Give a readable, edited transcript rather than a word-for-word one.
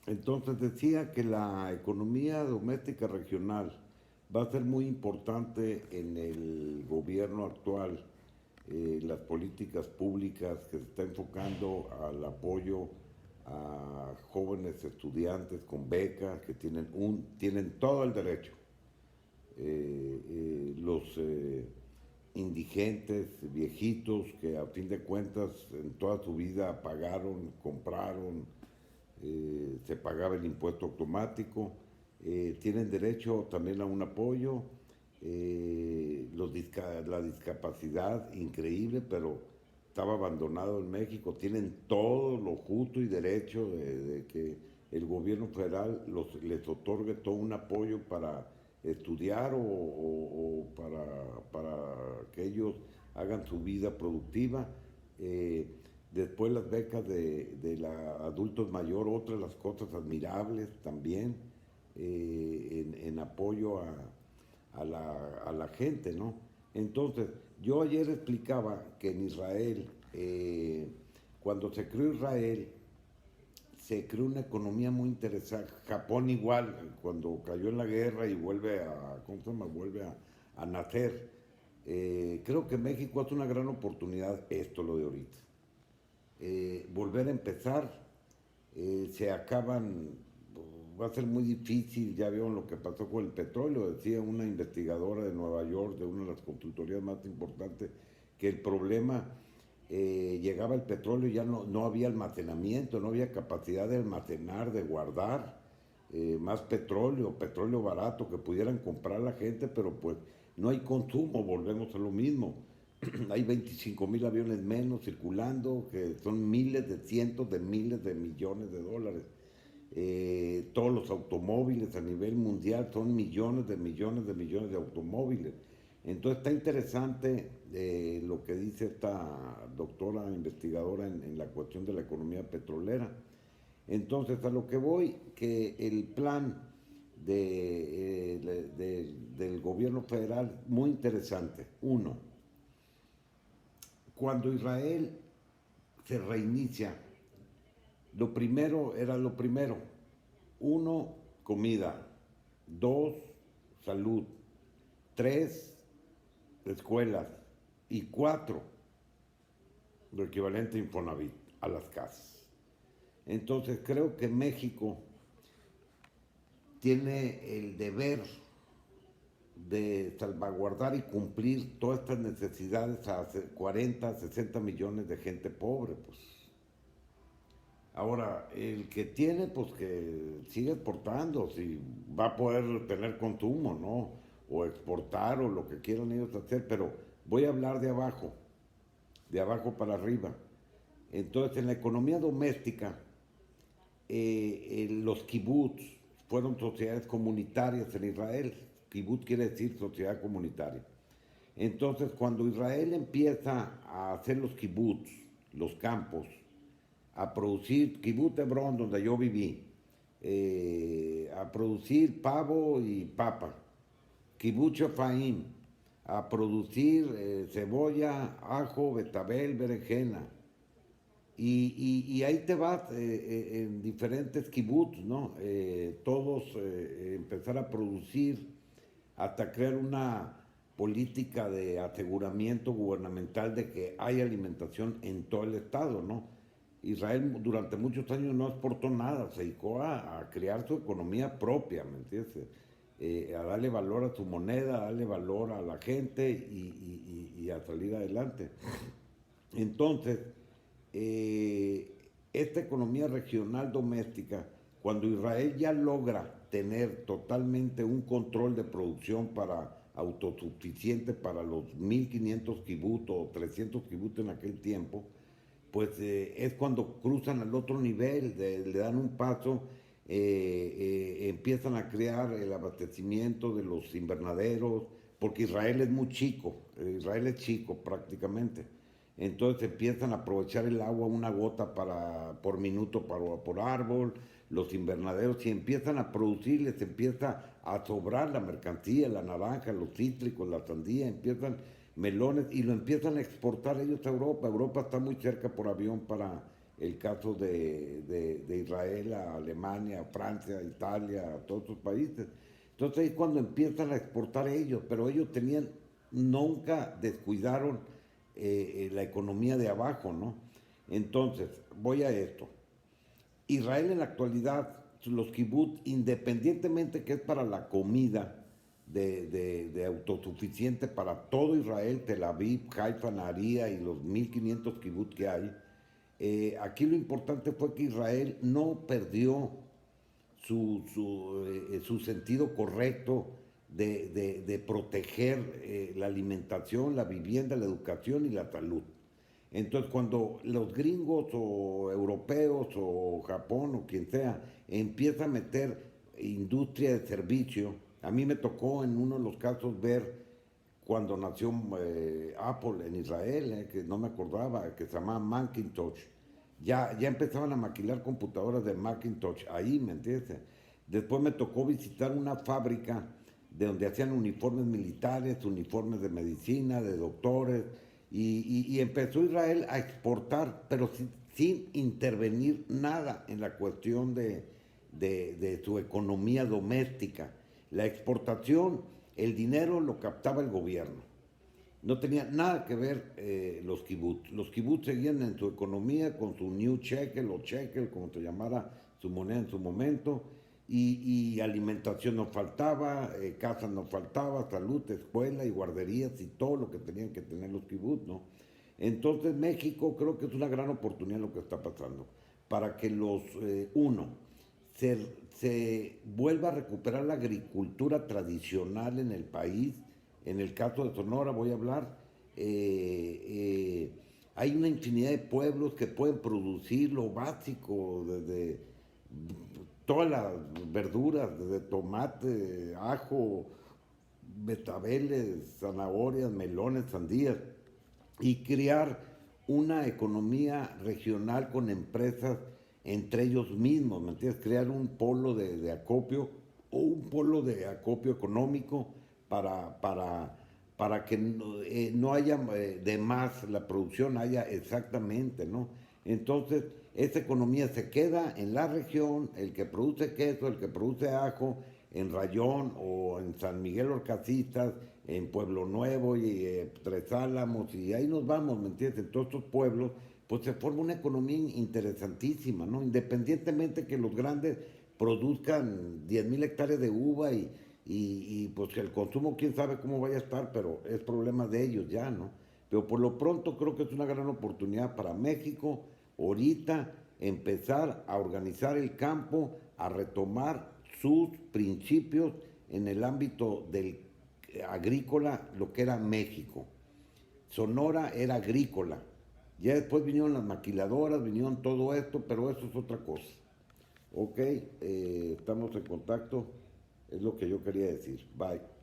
Entonces decía que la economía doméstica regional va a ser muy importante en el gobierno actual, las políticas públicas que se está enfocando al apoyo a jóvenes estudiantes con becas que tienen todo el derecho. Los indigentes, viejitos que a fin de cuentas en toda su vida pagaron, compraron, se pagaba el impuesto automático, tienen derecho también a un apoyo, la discapacidad increíble, pero estaba abandonado en México, tienen todo lo justo y derecho de que el gobierno federal les otorgue todo un apoyo para estudiar o para que ellos hagan su vida productiva. Eh, Después las becas de adultos mayores, otras las cosas admirables también, en apoyo a la gente, ¿no? Entonces, yo ayer explicaba que en Israel, cuando se creó Israel, se creó una economía muy interesante. Japón igual, cuando cayó en la guerra y vuelve a, ¿cómo se llama? Vuelve a nacer. Creo que México es una gran oportunidad, esto lo de ahorita. Volver a empezar, se acaban, va a ser muy difícil, ya vieron lo que pasó con el petróleo, decía una investigadora de Nueva York, de una de las consultorías más importantes, que el problema, llegaba el petróleo y ya no había almacenamiento, no había capacidad de almacenar, de guardar más petróleo, petróleo barato que pudieran comprar la gente, pero pues no hay consumo, volvemos a lo mismo. Hay 25,000 aviones menos circulando, que son miles de cientos de miles de millones de dólares. Todos los automóviles a nivel mundial son millones de millones de millones de automóviles. Entonces está interesante lo que dice esta doctora investigadora en la cuestión de la economía petrolera. Entonces a lo que voy, que el plan del gobierno federal, muy interesante. Uno, cuando Israel se reinicia, lo primero era lo primero. Uno, comida. Dos, salud. Tres, escuelas. Y cuatro, lo equivalente a Infonavit, a las casas. Entonces creo que México tiene el deber de salvaguardar y cumplir todas estas necesidades a 40, 60 millones de gente pobre, pues. Ahora, el que tiene, pues que sigue exportando, si va a poder tener consumo, ¿no? O exportar o lo que quieran ellos hacer, pero voy a hablar de abajo para arriba. Entonces, en la economía doméstica, los kibbutz fueron sociedades comunitarias en Israel. Kibbutz quiere decir sociedad comunitaria. Entonces, cuando Israel empieza a hacer los kibbutz, los campos, a producir, kibbutz Hebrón, donde yo viví, a producir pavo y papa, kibbutz Shafaim, a producir cebolla, ajo, betabel, berenjena, y ahí te vas en diferentes kibbutz, ¿no? Todos empezar a producir hasta crear una política de aseguramiento gubernamental de que hay alimentación en todo el estado, ¿no? Israel durante muchos años no exportó nada, se dedicó a crear su economía propia, ¿me entiendes? A darle valor a su moneda, a darle valor a la gente y a salir adelante. Entonces, esta economía regional doméstica, cuando Israel ya logra tener totalmente un control de producción para autosuficiente para los 1.500 kibbutz o 300 kibbutz en aquel tiempo, pues es cuando cruzan al otro nivel, le dan un paso, empiezan a crear el abastecimiento de los invernaderos, porque Israel es muy chico, Israel es chico prácticamente. Entonces empiezan a aprovechar el agua una gota por minuto por árbol, los invernaderos, y empiezan a producir, les empieza a sobrar la mercancía, la naranja, los cítricos, la sandía, melones, y lo empiezan a exportar ellos a Europa. Europa está muy cerca por avión el caso de Israel a Alemania, a Francia, a Italia, a todos esos países. Entonces ahí es cuando empiezan a exportar ellos, pero ellos tenían, nunca descuidaron la economía de abajo, ¿no? Entonces, voy a esto. Israel en la actualidad, los kibbutz, independientemente que es para la comida de autosuficiente para todo Israel, Tel Aviv, Haifa, Naharía y los 1500 kibbutz que hay, aquí lo importante fue que Israel no perdió su sentido correcto de proteger la alimentación, la vivienda, la educación y la salud. Entonces, cuando los gringos o europeos o Japón o quien sea empieza a meter industria de servicio, a mí me tocó en uno de los casos ver cuando nació Apple en Israel, que no me acordaba, que se llamaba Macintosh. Ya empezaban a maquilar computadoras de Macintosh ahí, ¿me entiendes? Después me tocó visitar una fábrica de donde hacían uniformes militares, uniformes de medicina, de doctores, y empezó Israel a exportar, pero sin intervenir nada en la cuestión de su economía doméstica. La exportación, el dinero lo captaba el gobierno. No tenía nada que ver los kibbutz. Los kibbutz seguían en su economía con su new shekel o shekel, como se llamara su moneda en su momento, y alimentación no faltaba, casa no faltaba, salud, escuela y guarderías y todo lo que tenían que tener los kibbutz, ¿no? Entonces México creo que es una gran oportunidad lo que está pasando, para que uno, se vuelva a recuperar la agricultura tradicional en el país. En el caso de Sonora voy a hablar, hay una infinidad de pueblos que pueden producir lo básico, desde todas las verduras, desde tomate, ajo, betabeles, zanahorias, melones, sandías, y crear una economía regional con empresas entre ellos mismos, ¿me entiendes? Crear un polo de acopio o un polo de acopio económico para que no haya de más la producción, haya exactamente, ¿no? Entonces, esa economía se queda en la región, el que produce queso, el que produce ajo, en Rayón o en San Miguel Orcasitas, en Pueblo Nuevo y Tres Álamos, y ahí nos vamos, ¿me entiendes? En todos estos pueblos, pues se forma una economía interesantísima, ¿no? Independientemente que los grandes produzcan 10,000 hectáreas de uva y pues que el consumo quién sabe cómo vaya a estar, pero es problema de ellos ya, ¿no? Pero por lo pronto creo que es una gran oportunidad para México ahorita empezar a organizar el campo, a retomar sus principios en el ámbito del agrícola, lo que era México. Sonora era agrícola. Ya después vinieron las maquiladoras, vinieron todo esto, pero eso es otra cosa. Ok, estamos en contacto, es lo que yo quería decir. Bye.